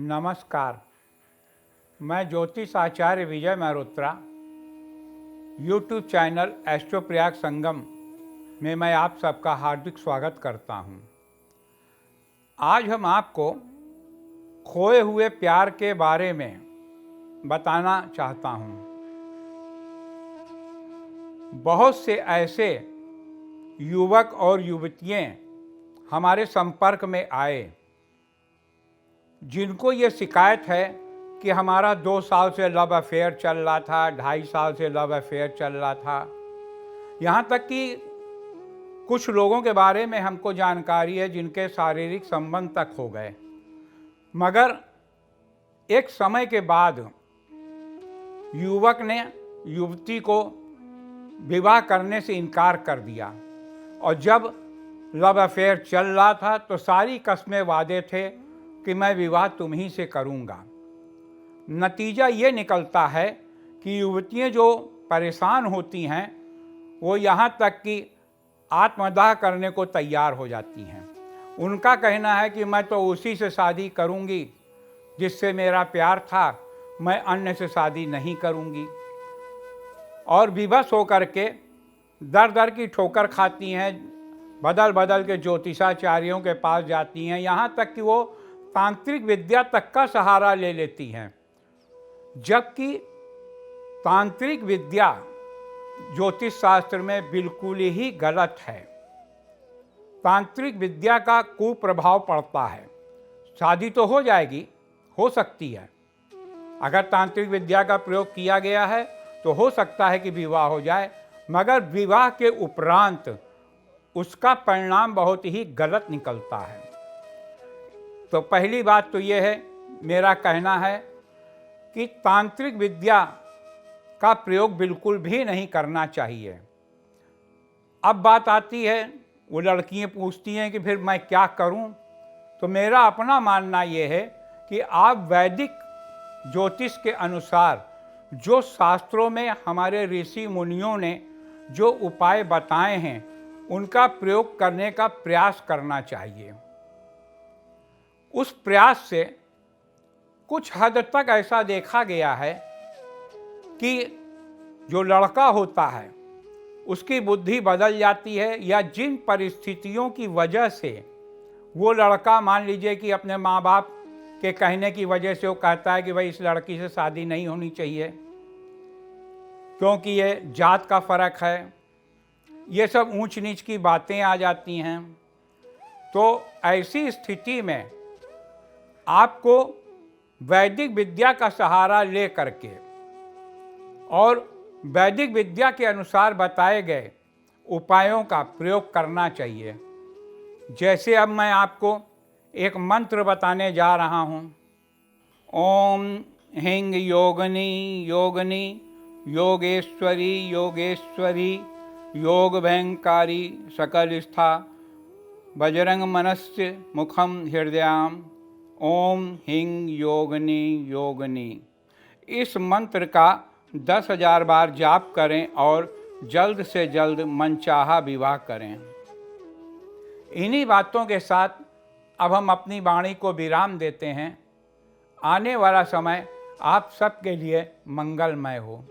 नमस्कार। मैं ज्योतिष आचार्य Vijay Malhotra YouTube channel astro Prayag Sangam में मैं आप सबका हार्दिक स्वागत करता हूं। आज हम आपको खोए हुए प्यार के बारे में बताना चाहता हूं। बहुत से ऐसे युवक और युवतियां हमारे संपर्क में आए जिनको ये शिकायत है कि हमारा 2 साल से लव अफेयर चल रहा था, 2.5 साल से लव अफेयर चल रहा था। यहाँ तक कि कुछ लोगों के बारे में हमको जानकारी है जिनके शारीरिक संबंध तक हो गए, मगर एक समय के बाद युवक ने युवती को विवाह करने से इनकार कर दिया और जब लव अफेयर चल रहा था तो सारी कस्में वादे थे कि मैं विवाह तुम ही से करूँगा। नतीजा ये निकलता है कि युवतियाँ जो परेशान होती हैं वो यहाँ तक कि आत्मदाह करने को तैयार हो जाती हैं। उनका कहना है कि मैं तो उसी से शादी करूँगी जिससे मेरा प्यार था, मैं अन्य से शादी नहीं करूँगी। और विवश होकर के दर दर की ठोकर खाती हैं, बदल बदल के ज्योतिषाचार्यों के पास जाती हैं, यहाँ तक कि वो तांत्रिक विद्या तक का सहारा ले लेती हैं। जबकि तांत्रिक विद्या ज्योतिष शास्त्र में बिल्कुल ही गलत है। तांत्रिक विद्या का कुप्रभाव पड़ता है। शादी तो हो जाएगी, हो सकती है, अगर तांत्रिक विद्या का प्रयोग किया गया है तो हो सकता है कि विवाह हो जाए, मगर विवाह के उपरांत उसका परिणाम बहुत ही गलत निकलता है। तो पहली बात तो ये है, मेरा कहना है कि तांत्रिक विद्या का प्रयोग बिल्कुल भी नहीं करना चाहिए। अब बात आती है, वो लड़कियां पूछती हैं कि फिर मैं क्या करूं? तो मेरा अपना मानना ये है कि आप वैदिक ज्योतिष के अनुसार जो शास्त्रों में हमारे ऋषि मुनियों ने जो उपाय बताए हैं उनका प्रयोग करने का प्रयास करना चाहिए। उस प्रयास से कुछ हद तक ऐसा देखा गया है कि जो लड़का होता है उसकी बुद्धि बदल जाती है, या जिन परिस्थितियों की वजह से वो लड़का, मान लीजिए कि अपने माँ बाप के कहने की वजह से वो कहता है कि भाई इस लड़की से शादी नहीं होनी चाहिए क्योंकि ये जात का फ़र्क है, ये सब ऊंच नीच की बातें आ जाती हैं। तो ऐसी स्थिति में आपको वैदिक विद्या का सहारा ले करके और वैदिक विद्या के अनुसार बताए गए उपायों का प्रयोग करना चाहिए। जैसे अब मैं आपको एक मंत्र बताने जा रहा हूँ। ओम ह्रीं योगिनी योगिनी योगेश्वरी योगेश्वरी योगभयंकारी सकलस्था बजरंग मनस्य मुखम हृदयाम ओम ह्रीं योगिनी योगिनी। इस मंत्र का 10,000 बार जाप करें और जल्द से जल्द मनचाहा विवाह करें। इन्हीं बातों के साथ अब हम अपनी वाणी को विराम देते हैं। आने वाला समय आप सबके लिए मंगलमय हो।